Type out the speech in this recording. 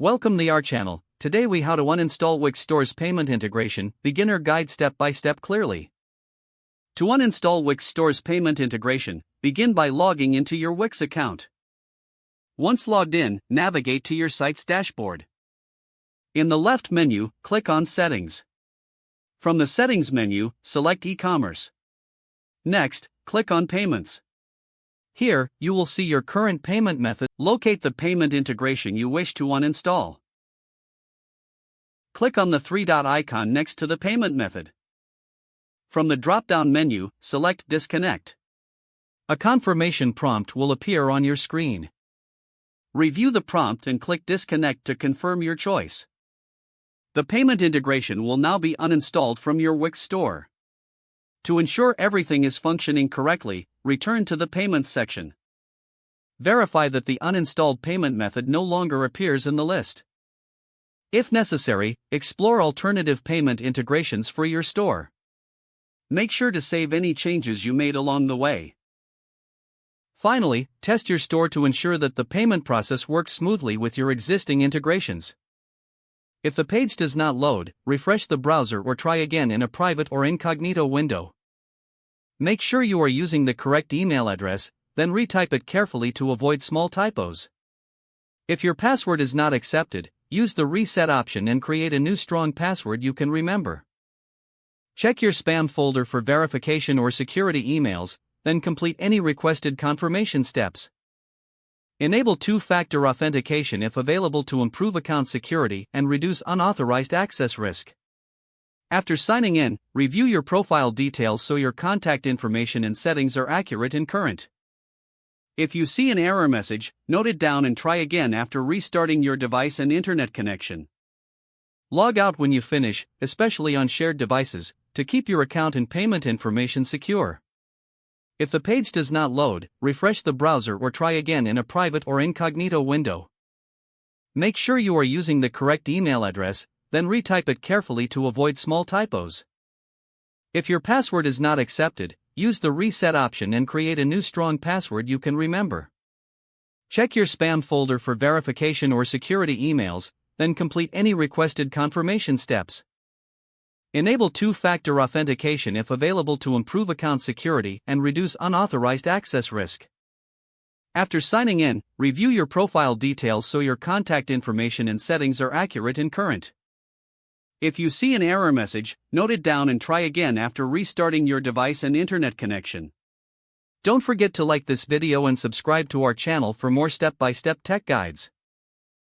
Welcome to our channel. Today we how to uninstall Wix Stores payment integration, beginner guide step by step clearly. To uninstall Wix Stores payment integration, begin by logging into your Wix account. Once logged in, navigate to your site's dashboard. In the left menu, click on Settings. From the Settings menu, select E-commerce. Next, click on Payments. Here, you will see your current payment method. Locate the payment integration you wish to uninstall. Click on the three-dot icon next to the payment method. From the drop-down menu, select Disconnect. A confirmation prompt will appear on your screen. Review the prompt and click Disconnect to confirm your choice. The payment integration will now be uninstalled from your Wix store. To ensure everything is functioning correctly, return to the Payments section. Verify that the uninstalled payment method no longer appears in the list. If necessary, explore alternative payment integrations for your store. Make sure to save any changes you made along the way. Finally, test your store to ensure that the payment process works smoothly with your existing integrations. If the page does not load, refresh the browser or try again in a private or incognito window. Make sure you are using the correct email address, then retype it carefully to avoid small typos. If your password is not accepted, use the reset option and create a new strong password you can remember. Check your spam folder for verification or security emails, then complete any requested confirmation steps. Enable two-factor authentication if available to improve account security and reduce unauthorized access risk. After signing in, review your profile details so your contact information and settings are accurate and current. If you see an error message, note it down and try again after restarting your device and internet connection. Log out when you finish, especially on shared devices, to keep your account and payment information secure. If the page does not load, refresh the browser or try again in a private or incognito window. Make sure you are using the correct email address, then retype it carefully to avoid small typos. If your password is not accepted, use the reset option and create a new strong password you can remember. Check your spam folder for verification or security emails, then complete any requested confirmation steps. Enable two-factor authentication if available to improve account security and reduce unauthorized access risk. After signing in, review your profile details so your contact information and settings are accurate and current. If you see an error message, note it down and try again after restarting your device and internet connection. Don't forget to like this video and subscribe to our channel for more step-by-step tech guides.